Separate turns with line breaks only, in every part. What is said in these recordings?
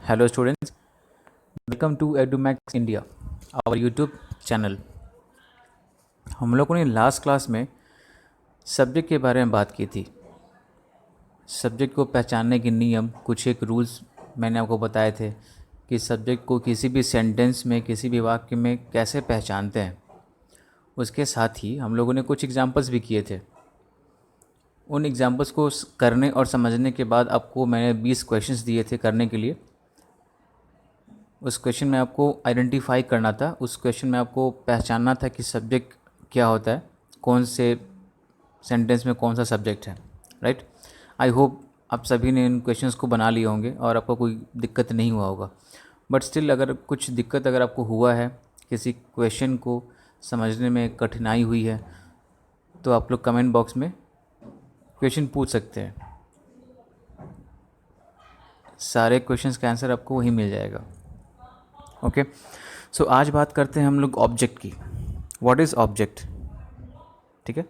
Hello students, welcome to EduMax India, our YouTube channel. हम लोगों ने लास्ट क्लास में सब्जेक्ट के बारे में बात की थी। सब्जेक्ट को पहचानने के नियम, कुछ एक रूल्स मैंने आपको बताए थे कि सब्जेक्ट को किसी भी सेंटेंस में, किसी भी वाक्य में कैसे पहचानते हैं। उसके साथ ही हम लोगों ने कुछ एग्जांपल्स भी किए थे। उन एग्जांपल्स को करने और समझने के बाद आपको मैंने 20 क्वेश्चंस दिए थे करने के लिए। उस क्वेश्चन में आपको आइडेंटिफाई करना था, उस क्वेश्चन में आपको पहचानना था कि सब्जेक्ट क्या होता है, कौन से सेंटेंस में कौन सा सब्जेक्ट है, राइट। आई होप आप सभी ने इन क्वेश्चंस को बना लिए होंगे और आपको कोई दिक्कत नहीं हुआ होगा। बट स्टिल अगर कुछ दिक्कत अगर आपको हुआ है, किसी क्वेश्चन को समझने में कठिनाई हुई है, तो आप लोग कमेंट बॉक्स में क्वेश्चन पूछ सकते हैं। सारे क्वेश्चंस का आंसर आपको वहीं मिल जाएगा। ओके, सो आज बात करते हैं हम लोग ऑब्जेक्ट की। What is object? ठीक है,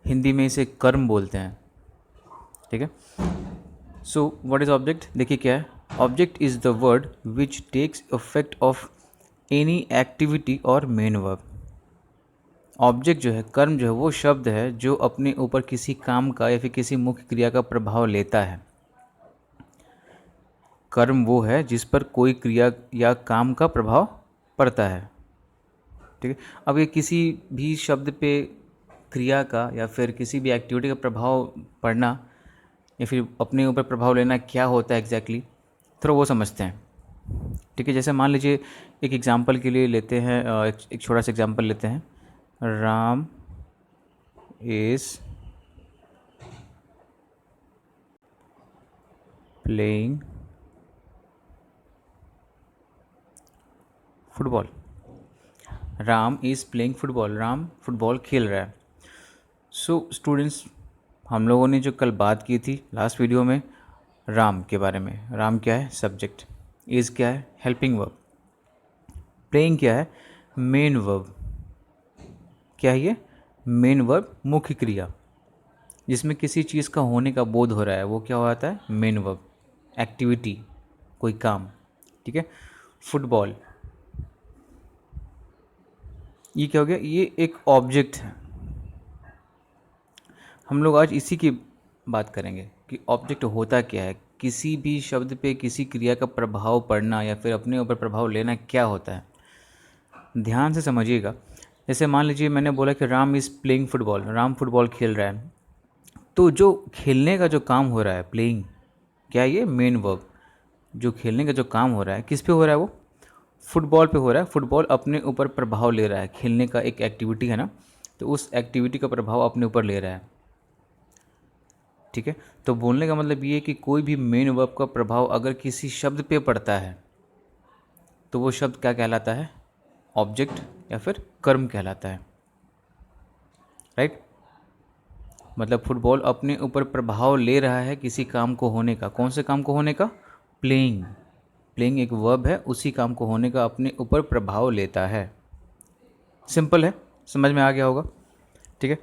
हिंदी में इसे कर्म बोलते हैं। ठीक है, सो व्हाट इज़ ऑब्जेक्ट? देखिए क्या है। Object is the word which takes effect of any activity और मेन वर्ब। ऑब्जेक्ट जो है, कर्म जो है, वो शब्द है जो अपने ऊपर किसी काम का या फिर किसी मुख्य क्रिया का प्रभाव लेता है। कर्म वो है जिस पर कोई क्रिया या काम का प्रभाव पड़ता है। ठीक है, अब ये किसी भी शब्द पे क्रिया का या फिर किसी भी एक्टिविटी का प्रभाव पड़ना या फिर अपने ऊपर प्रभाव लेना क्या होता है एग्जैक्टली, थोड़ा वो समझते हैं। ठीक है, जैसे मान लीजिए एक एग्जांपल के लिए लेते हैं, एक छोटा सा एग्जांपल लेते हैं। Ram is playing football. Ram is playing football, Ram football खेल रहा है। सो स्टूडेंट्स, हम लोगों ने जो कल बात की थी लास्ट वीडियो में राम के बारे में। राम क्या है? सब्जेक्ट। इज़ क्या है? Helping verb. प्लेइंग क्या है? Main verb. क्या है ये? मेन वर्ब, मुख्य क्रिया जिसमें किसी चीज़ का होने का बोध हो रहा है, वो क्या हो जाता है? Main verb. एक्टिविटी, कोई काम। ठीक है, फुटबॉल, ये क्या हो गया? ये एक ऑब्जेक्ट है। हम लोग आज इसी की बात करेंगे कि ऑब्जेक्ट होता क्या है, किसी भी शब्द पे किसी क्रिया का प्रभाव पड़ना या फिर अपने ऊपर प्रभाव लेना क्या होता है। ध्यान से समझिएगा। जैसे मान लीजिए मैंने बोला कि Ram is playing football, Ram football खेल रहा है। तो जो खेलने का जो काम हो रहा है, प्लेइंग, क्या है ये? Main verb. जो खेलने का जो काम हो रहा है, किस पे हो रहा है? वो फुटबॉल पे हो रहा है। फुटबॉल अपने ऊपर प्रभाव ले रहा है, खेलने का एक एक्टिविटी है ना, तो उस एक्टिविटी का प्रभाव अपने ऊपर ले रहा है। ठीक है, तो बोलने का मतलब ये है कि कोई भी मेन वर्ब का प्रभाव अगर किसी शब्द पे पड़ता है तो वो शब्द क्या कहलाता है? ऑब्जेक्ट या फिर कर्म कहलाता है, राइट। मतलब फुटबॉल अपने ऊपर प्रभाव ले रहा है किसी काम को होने का। कौन से काम को होने का? प्लेइंग। प्लेइंग एक वर्ब है, उसी काम को होने का अपने ऊपर प्रभाव लेता है। सिंपल है, समझ में आ गया होगा। ठीक है,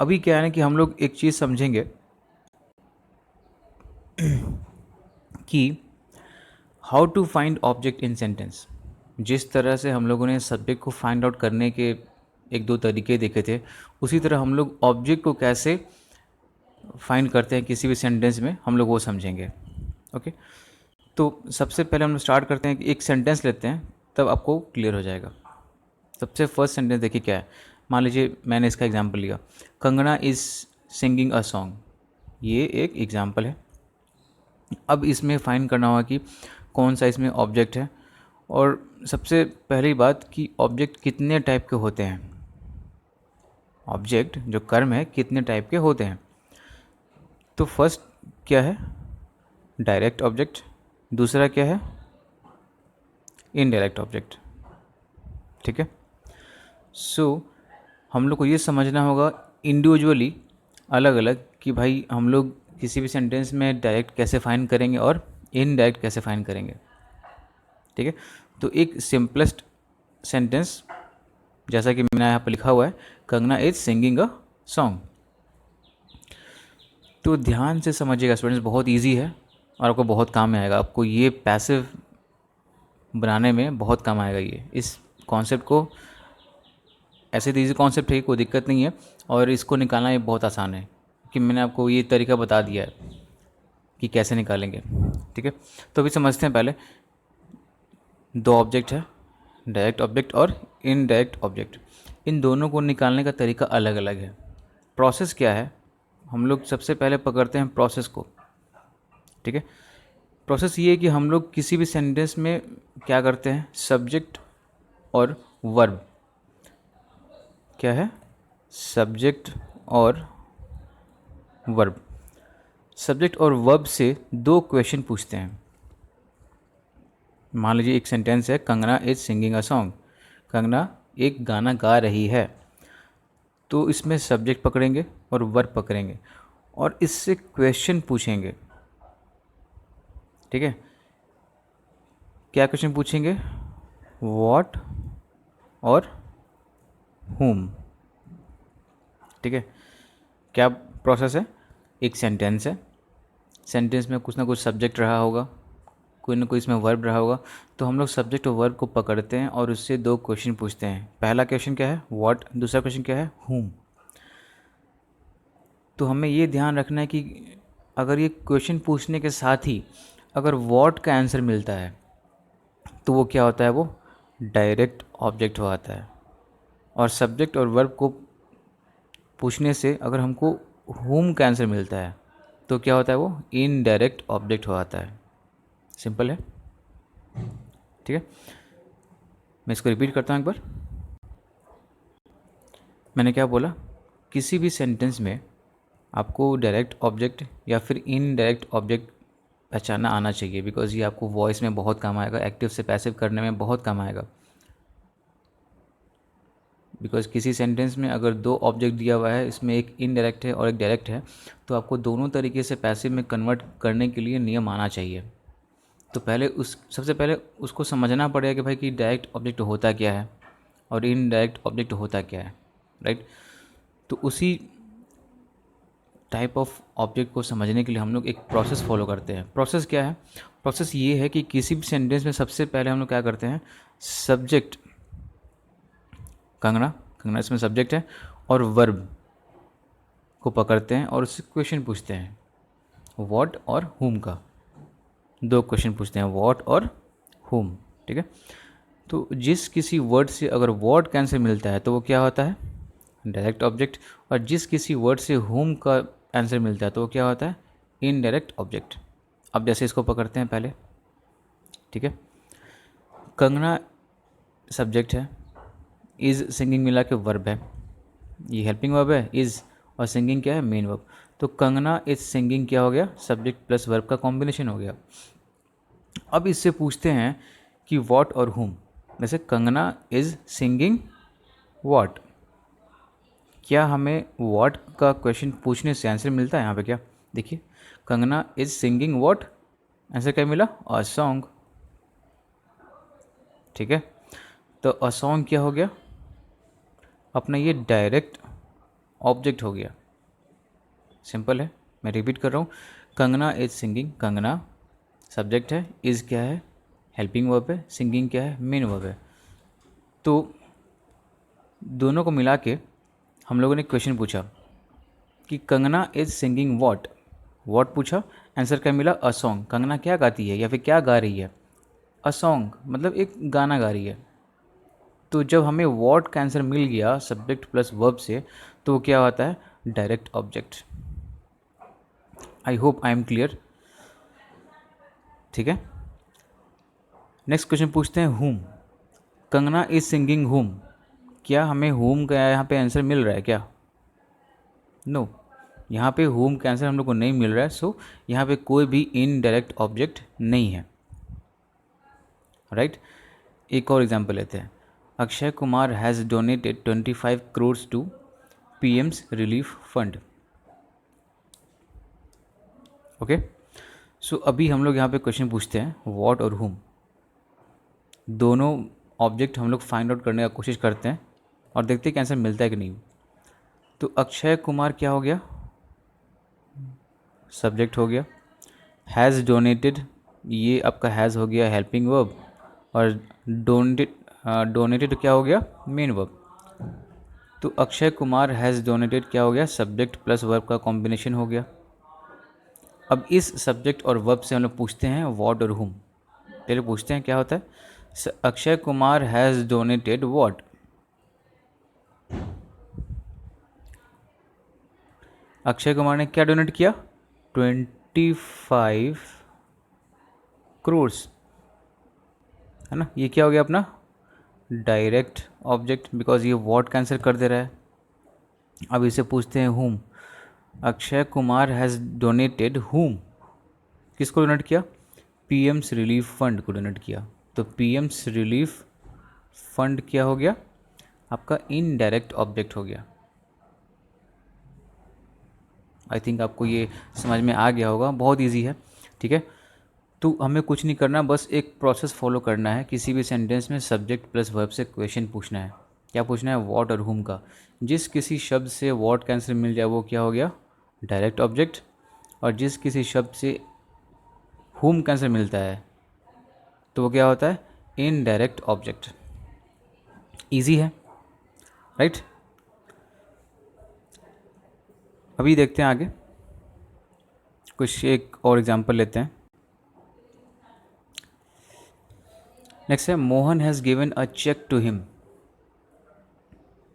अभी क्या है ना कि हम लोग एक चीज़ समझेंगे कि how to find object in sentence. जिस तरह से हम लोगों ने सब्जेक्ट को फाइंड आउट करने के एक दो तरीके देखे थे, उसी तरह हम लोग ऑब्जेक्ट को कैसे फाइंड करते हैं किसी भी सेंटेंस में, हम लोग वो समझेंगे। ओके, तो सबसे पहले हम लोग स्टार्ट करते हैं कि एक सेंटेंस लेते हैं, तब आपको क्लियर हो जाएगा। सबसे फर्स्ट सेंटेंस देखिए क्या है। मान लीजिए मैंने इसका एग्जाम्पल लिया, Kangana is singing a song. ये एक एग्जाम्पल है। अब इसमें फाइंड करना होगा कि कौन सा इसमें ऑब्जेक्ट है, और सबसे पहली बात कि ऑब्जेक्ट कितने टाइप के होते हैं। ऑब्जेक्ट जो कर्म है कितने टाइप के होते हैं। तो फर्स्ट क्या है? Direct object. दूसरा क्या है? Indirect object. ठीक है, सो हम लोग को ये समझना होगा इंडिविजुअली, अलग अलग, कि भाई हम लोग किसी भी सेंटेंस में डायरेक्ट कैसे फाइंड करेंगे और इनडायरेक्ट कैसे फाइंड करेंगे। ठीक है, तो एक सिंपलेस्ट सेंटेंस जैसा कि मैंने यहाँ पर लिखा हुआ है, Kangana is singing a song. तो ध्यान से समझिएगा स्टूडेंट्स, बहुत इजी है, और आपको बहुत काम में आएगा। आपको ये पैसिव बनाने में बहुत काम आएगा। ये इस कॉन्सेप्ट को, ऐसे तो ईजी कॉन्सेप्ट है, कोई दिक्कत नहीं है, और इसको निकालना ये बहुत आसान है कि मैंने आपको ये तरीका बता दिया है कि कैसे निकालेंगे। ठीक है, तो अभी समझते हैं। पहले दो ऑब्जेक्ट है, डायरेक्ट ऑब्जेक्ट और इनडायरेक्ट ऑब्जेक्ट। इन दोनों को निकालने का तरीका अलग अलग है। प्रोसेस क्या है, हम लोग सबसे पहले पकड़ते हैं प्रोसेस को। ठीक है, प्रोसेस ये है कि हम लोग किसी भी सेंटेंस में क्या करते हैं, सब्जेक्ट और वर्ब। क्या है, सब्जेक्ट और वर्ब। सब्जेक्ट और वर्ब से दो क्वेश्चन पूछते हैं। मान लीजिए एक सेंटेंस है, Kangana is singing a song. Kangana एक गाना गा रही है। तो इसमें सब्जेक्ट पकड़ेंगे और वर्ब पकड़ेंगे और इससे क्वेश्चन पूछेंगे। ठीक है, क्या क्वेश्चन पूछेंगे, व्हाट और whom। ठीक है, क्या प्रोसेस है, एक सेंटेंस है, सेंटेंस में कुछ ना कुछ सब्जेक्ट रहा होगा, कोई ना कोई इसमें वर्ब रहा होगा। तो हम लोग सब्जेक्ट और वर्ब को पकड़ते हैं और उससे दो क्वेश्चन पूछते हैं। पहला क्वेश्चन क्या है, व्हाट, दूसरा क्वेश्चन क्या है, whom। तो हमें ये ध्यान रखना है कि अगर ये क्वेश्चन पूछने के साथ ही अगर व्हाट का आंसर मिलता है तो वो क्या होता है, वो डायरेक्ट ऑब्जेक्ट हो आता है। और सब्जेक्ट और वर्ब को पूछने से अगर हमको whom का आंसर मिलता है तो क्या होता है, वो इनडायरेक्ट ऑब्जेक्ट हो आता है। सिंपल है। ठीक है, मैं इसको रिपीट करता हूँ एक बार। मैंने क्या बोला, किसी भी सेंटेंस में आपको डायरेक्ट ऑब्जेक्ट या फिर इनडायरेक्ट ऑब्जेक्ट पहचानना आना चाहिए, बिकॉज ये आपको वॉइस में बहुत काम आएगा, एक्टिव से पैसिव करने में बहुत काम आएगा। बिकॉज किसी सेंटेंस में अगर दो ऑब्जेक्ट दिया हुआ है, इसमें एक इनडायरेक्ट है और एक डायरेक्ट है, तो आपको दोनों तरीके से पैसिव में कन्वर्ट करने के लिए नियम आना चाहिए। तो पहले सबसे पहले उसको समझना पड़ेगा कि भाई कि डायरेक्ट ऑब्जेक्ट होता क्या है और इनडायरेक्ट ऑब्जेक्ट होता क्या है, राइट। तो उसी टाइप ऑफ ऑब्जेक्ट को समझने के लिए हम लोग एक प्रोसेस फॉलो करते हैं। प्रोसेस क्या है, प्रोसेस ये है कि किसी भी सेंटेंस में सबसे पहले हम लोग क्या करते हैं, सब्जेक्ट कंगना, कंगना इसमें सब्जेक्ट है, और वर्ब को पकड़ते हैं और उससे क्वेश्चन पूछते हैं, व्हाट और whom का। दो क्वेश्चन पूछते हैं, व्हाट और whom। ठीक है, तो जिस किसी वर्ड से अगर व्हाट का आंसर मिलता है तो वो क्या होता है, डायरेक्ट ऑब्जेक्ट। और जिस किसी वर्ड से whom का आंसर मिलता है तो वो क्या होता है, इनडायरेक्ट ऑब्जेक्ट। अब जैसे इसको पकड़ते हैं पहले। ठीक है, कंगना सब्जेक्ट है, इज़ सिंगिंग मिला के वर्ब है, ये हेल्पिंग वर्ब है इज़, और सिंगिंग क्या है, मेन वर्ब। तो कंगना इज सिंगिंग क्या हो गया, सब्जेक्ट प्लस वर्ब का कॉम्बिनेशन हो गया। अब इससे पूछते हैं कि व्हाट और whom। जैसे कंगना इज सिंगिंग व्हाट, क्या हमें व्हाट का क्वेश्चन पूछने से आंसर मिलता है यहाँ पे, क्या देखिए, Kangana is singing what, answer क्या मिला, अ सॉन्ग। ठीक है, तो अ सॉन्ग क्या हो गया, अपना ये डायरेक्ट ऑब्जेक्ट हो गया। सिंपल है, मैं रिपीट कर रहा हूँ, Kangana is singing, Kangana subject है, इज़ क्या है, हेल्पिंग वर्ब है, सिंगिंग क्या है, मेन वर्ब है। तो दोनों को मिला के हम लोगों ने क्वेश्चन पूछा कि Kangana is singing what, what पूछा, आंसर क्या मिला, अ सॉन्ग। कंगना क्या गाती है या फिर क्या गा रही है, अ सॉन्ग, मतलब एक गाना गा रही है। तो जब हमें व्हाट का आंसर मिल गया सब्जेक्ट प्लस वर्ब से, तो वो क्या होता है, direct object. I hope I am clear. ठीक है, नेक्स्ट क्वेश्चन पूछते हैं whom। Kangana is singing whom, क्या हमें whom का यहाँ पे आंसर मिल रहा है क्या, नो, यहाँ पे whom का आंसर हम लोग को नहीं मिल रहा है। सो यहाँ पे कोई भी इनडायरेक्ट ऑब्जेक्ट नहीं है, राइट। एक और एग्जांपल लेते हैं, Akshay Kumar has donated 25 crore to PM's relief fund. Okay, so अभी हम लोग यहाँ पे क्वेश्चन पूछते हैं व्हाट और whom। दोनों ऑब्जेक्ट हम लोग फाइंड आउट करने का कोशिश करते हैं और देखते हैं कि आंसर मिलता है कि नहीं। तो अक्षय कुमार क्या हो गया, सब्जेक्ट हो गया, हैज़ डोनेटेड, ये आपका हैज़ हो गया हेल्पिंग वर्ब, और डोनेटेड क्या हो गया, मेन वर्ब। तो अक्षय कुमार हैज़ डोनेटेड क्या हो गया, सब्जेक्ट प्लस वर्ब का कॉम्बिनेशन हो गया। अब इस सब्जेक्ट और वर्ब से हम लोग पूछते हैं व्हाट और हुम। पहले पूछते हैं क्या होता है, Akshay Kumar has donated what. Akshay Kumar ने क्या डोनेट किया, 25 करोर्स, है ना। ये क्या हो गया अपना डायरेक्ट ऑब्जेक्ट, बिकॉज ये व्हाट कैंसिल कर दे रहा है। अब इसे पूछते हैं हुम। अक्षय कुमार हैज़ डोनेटेड हुम, किसको डोनेट किया, पीएम्स रिलीफ फंड को डोनेट किया। तो पीएम्स रिलीफ फंड क्या हो गया, आपका इनडायरेक्ट ऑब्जेक्ट हो गया। आई थिंक आपको ये समझ में आ गया होगा, बहुत इजी है, ठीक है। तो हमें कुछ नहीं करना, बस एक प्रोसेस फॉलो करना है। किसी भी सेंटेंस में सब्जेक्ट प्लस वर्ब से क्वेश्चन पूछना है। क्या पूछना है, व्हाट और हुम का। जिस किसी शब्द से व्हाट कैंसिल मिल जाए वो क्या हो गया, डायरेक्ट ऑब्जेक्ट, और जिस किसी शब्द से हुम कैंसिल मिलता है तो वो क्या होता है, इनडायरेक्ट ऑब्जेक्ट। ईजी है, राइट। अभी देखते हैं आगे, कुछ एक और एग्जांपल लेते हैं। नेक्स्ट है, Mohan has given a cheque to him.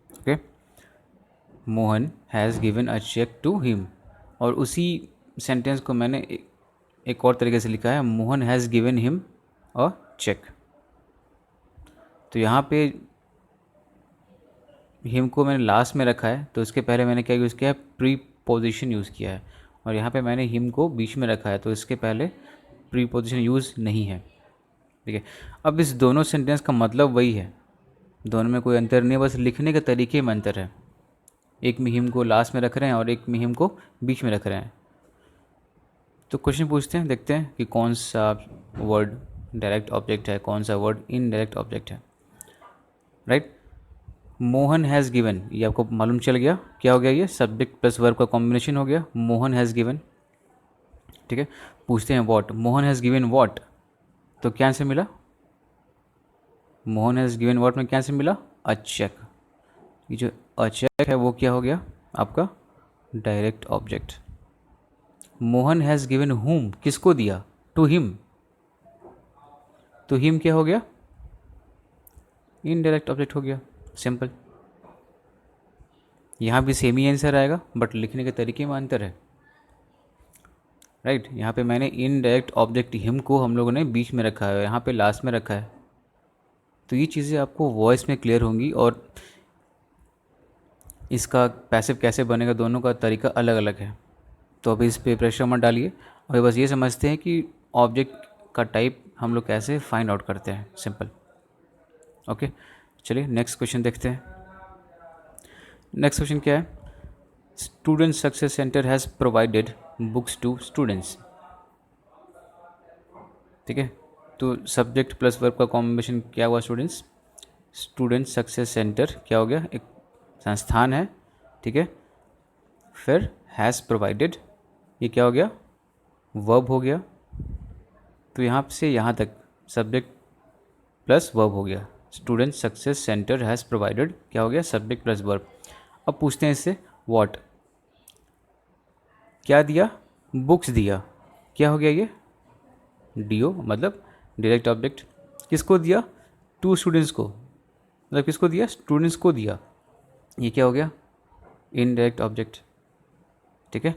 Okay, Mohan has given a cheque to him, और उसी सेंटेंस को मैंने एक और तरीके से लिखा है, Mohan has given him a cheque. तो यहाँ पे हिम को मैंने लास्ट में रखा है, तो इसके पहले मैंने क्या यूज़ किया है, प्रीपोजिशन यूज़ किया है, और यहाँ पे मैंने हिम को बीच में रखा है, तो इसके पहले प्रीपोजिशन यूज़ नहीं है, ठीक है। अब इस दोनों सेंटेंस का मतलब वही है, दोनों में कोई अंतर नहीं है, बस लिखने के तरीके में अंतर है। एक में हिम को लास्ट में रख रहे हैं और एक में हिम को बीच में रख रहे हैं। तो क्वेश्चन पूछते हैं, देखते हैं कि कौन सा वर्ड डायरेक्ट ऑब्जेक्ट है, कौन सा वर्ड इनडायरेक्ट ऑब्जेक्ट है, राइट। मोहन हैज़ गिवन, ये आपको मालूम चल गया क्या हो गया, ये सब्जेक्ट प्लस वर्ब का कॉम्बिनेशन हो गया, मोहन हैज़ गिवन, ठीक है। पूछते हैं what, Mohan has given what, तो क्या आंसर मिला, मोहन हैज़ गिवन व्हाट में क्या आंसर मिला, अ चेक। ये जो अ चेक है वो क्या हो गया आपका direct object. Mohan has given हुम, किसको दिया, टू हिम, तो हिम क्या हो गया, इनडायरेक्ट ऑब्जेक्ट हो गया, सिंपल। यहाँ भी सेम ही आंसर आएगा, बट लिखने के तरीके में अंतर है, राइट। यहाँ पे मैंने इनडायरेक्ट ऑब्जेक्ट हिम को हम लोगों ने बीच में रखा है, यहाँ पे लास्ट में रखा है। तो ये चीज़ें आपको वॉइस में क्लियर होंगी, और इसका पैसिव कैसे बनेगा दोनों का तरीका अलग अलग है। तो अभी इस पे प्रेशर मत डालिए, अभी बस ये समझते हैं कि ऑब्जेक्ट का टाइप हम लोग कैसे फाइंड आउट करते हैं, सिंपल। ओके, चलिए नेक्स्ट क्वेश्चन देखते हैं। नेक्स्ट क्वेश्चन क्या है, student success centre has provided books to students, ठीक है। तो सब्जेक्ट प्लस वर्ब का कॉम्बिनेशन क्या हुआ, स्टूडेंट्स। स्टूडेंट सक्सेस सेंटर क्या हो गया, एक संस्थान है, ठीक है। फिर हैज़ प्रोवाइडेड, ये क्या हो गया, वर्ब हो गया। तो यहाँ से यहाँ तक सब्जेक्ट प्लस वर्ब हो गया, student success centre has provided क्या हो गया, सब्जेक्ट प्लस वर्ब। अब पूछते हैं इससे व्हाट, क्या दिया, बुक्स दिया, क्या हो गया ये, डीओ मतलब डायरेक्ट ऑब्जेक्ट। किसको दिया, टू स्टूडेंट्स को, मतलब किसको दिया, स्टूडेंट्स को दिया, ये क्या हो गया, इनडायरेक्ट ऑब्जेक्ट, ठीक है।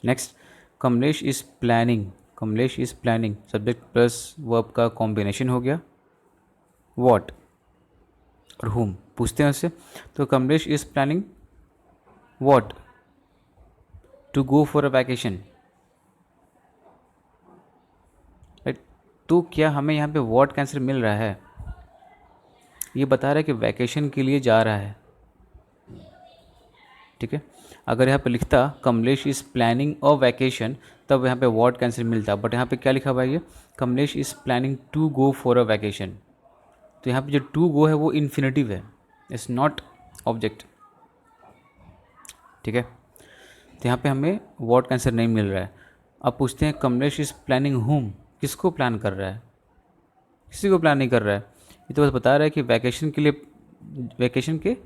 Next, Kamlesh is planning, Kamlesh is planning subject plus verb का कॉम्बिनेशन हो गया, व्हाट और हुम। पूछते हैं उससे, तो Kamlesh is planning what, to go for a vacation, right. तो क्या हमें यहाँ पे व्हाट का आंसर मिल रहा है, ये बता रहा है कि वैकेशन के लिए जा रहा है, ठीक है। अगर यहाँ पे लिखता Kamlesh is planning a vacation, तब यहाँ पे व्हाट का आंसर मिलता, बट यहाँ पे क्या लिखा हुआ है, ये Kamlesh is planning to go for a vacation. तो यहाँ पे जो टू गो है वो इन्फिनेटिव है, इट्स नॉट ऑब्जेक्ट, ठीक है। तो यहाँ पे हमें व्हाट का आंसर नहीं मिल रहा है। अब पूछते हैं कमलेश इज़ प्लानिंग होम, किसको प्लान कर रहा है? किसी को प्लान नहीं कर रहा है, ये तो बस बता रहा है कि वैकेशन के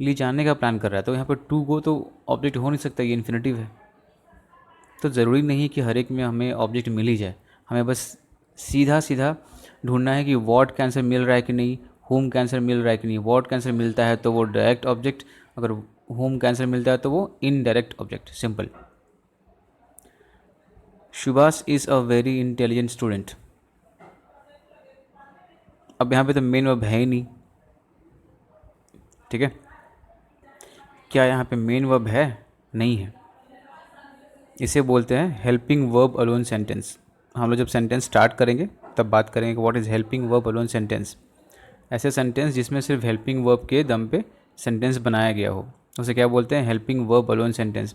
लिए जाने का प्लान कर रहा है। तो यहाँ पर टू गो तो ऑब्जेक्ट हो नहीं सकता, ये इन्फिनेटिव है। तो ज़रूरी नहीं है कि हर एक में हमें ऑब्जेक्ट मिल ही जाए, हमें बस सीधा सीधा ढूंढना है कि वॉट का आंसर मिल रहा है कि नहीं, होम का आंसर मिल रहा है कि नहीं। वॉट का आंसर मिलता है तो वो डायरेक्ट ऑब्जेक्ट, अगर होम का आंसर मिलता है तो वो indirect object, simple. Subhash is a very intelligent student. अब यहाँ पे तो मेन वर्ब है ही नहीं, ठीक है। क्या यहाँ पे मेन वर्ब है? नहीं है। इसे बोलते हैं हेल्पिंग वर्ब अलोन सेंटेंस। हम लोग जब सेंटेंस स्टार्ट करेंगे तब बात करेंगे कि what is helping verb alone sentence. ऐसे सेंटेंस जिसमें सिर्फ हेल्पिंग वर्ब के दम पे सेंटेंस बनाया गया हो, उसे क्या बोलते हैं? Helping verb alone sentence.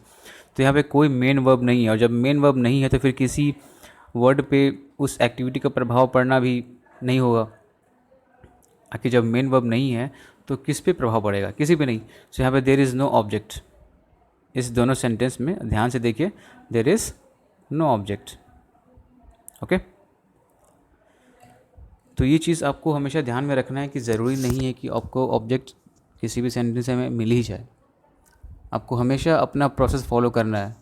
तो यहाँ पे कोई मेन वर्ब नहीं है, और जब मेन वर्ब नहीं है तो फिर किसी वर्ड पे उस एक्टिविटी का प्रभाव पड़ना भी नहीं होगा। आखिर जब मेन वर्ब नहीं है तो किस पे प्रभाव पड़ेगा? किसी पे नहीं। सो यहाँ पे देयर इज़ नो ऑब्जेक्ट। इस दोनों सेंटेंस में ध्यान से देखिए, there is no object. Okay, तो ये चीज़ आपको हमेशा ध्यान में रखना है कि ज़रूरी नहीं है कि आपको ऑब्जेक्ट किसी भी सेंटेंस में मिल ही जाए। आपको हमेशा अपना प्रोसेस फॉलो करना है।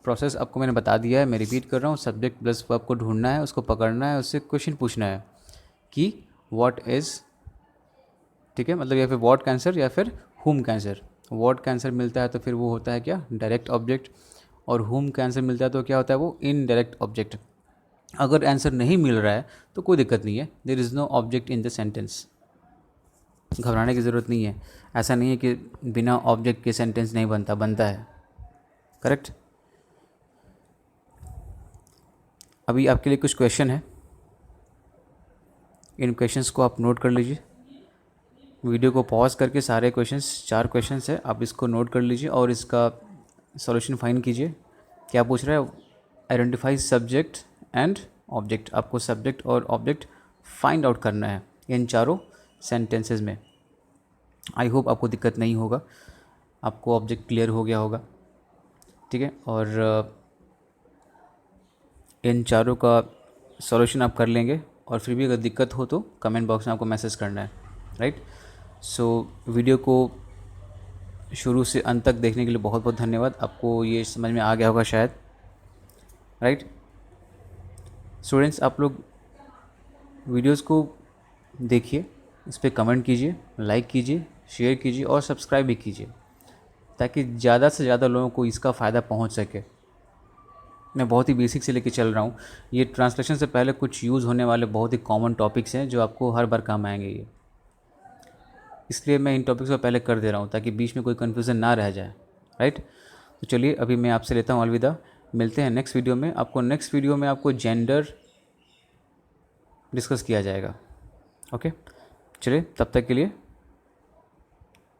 प्रोसेस आपको मैंने बता दिया है, मैं रिपीट कर रहा हूँ। सब्जेक्ट प्लस वर्ब को ढूंढना है, उसको पकड़ना है, उससे क्वेश्चन पूछना है कि व्हाट इज़, ठीक है, मतलब या फिर व्हाट का आंसर या फिर हुम का आंसर। व्हाट का आंसर मिलता है तो फिर वो होता है क्या? Direct object. और हुम का आंसर मिलता है तो क्या होता है? वो इनडायरेक्ट ऑब्जेक्ट। अगर आंसर नहीं मिल रहा है तो कोई दिक्कत नहीं है, there is no object in the sentence. घबराने की ज़रूरत नहीं है। ऐसा नहीं है कि बिना ऑब्जेक्ट के सेंटेंस नहीं बनता, बनता है। करेक्ट। अभी आपके लिए कुछ क्वेश्चन है, इन क्वेश्चंस को आप नोट कर लीजिए। वीडियो को पॉज करके सारे क्वेश्चंस, 4 क्वेश्चंस है, आप इसको नोट कर लीजिए और इसका सॉल्यूशन फाइंड कीजिए। क्या पूछ रहा है? Identify subject and object. आपको सब्जेक्ट और ऑब्जेक्ट फाइंड आउट करना है इन चारों सेंटेंसेस में। आई होप आपको दिक्कत नहीं होगा, आपको ऑब्जेक्ट क्लियर हो गया होगा, ठीक है। और इन चारों का सॉल्यूशन आप कर लेंगे, और फिर भी अगर दिक्कत हो तो कमेंट बॉक्स में आपको मैसेज करना है, राइट। सो वीडियो को शुरू से अंत तक देखने के लिए बहुत बहुत धन्यवाद। आपको ये समझ में आ गया होगा शायद, राइट। स्टूडेंट्स, आप लोग वीडियोस को देखिए, इस पर कमेंट कीजिए, लाइक कीजिए, शेयर कीजिए और सब्सक्राइब भी कीजिए, ताकि ज़्यादा से ज़्यादा लोगों को इसका फ़ायदा पहुंच सके। मैं बहुत ही बेसिक से लेके चल रहा हूँ। ये ट्रांसलेशन से पहले कुछ यूज़ होने वाले बहुत ही कॉमन टॉपिक्स हैं जो आपको हर बार काम आएंगे ये, इसलिए मैं इन टॉपिक्स को पहले कर दे रहा हूँ ताकि बीच में कोई कन्फ्यूज़न ना रह जाए, राइट। तो चलिए अभी मैं आपसे लेता हूँ अलविदा। मिलते हैं नेक्स्ट वीडियो में। नेक्स्ट वीडियो में आपको जेंडर डिस्कस किया जाएगा। ओके, चलिए तब तक के लिए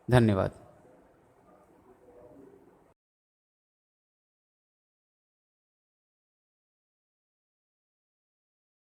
धन्यवाद।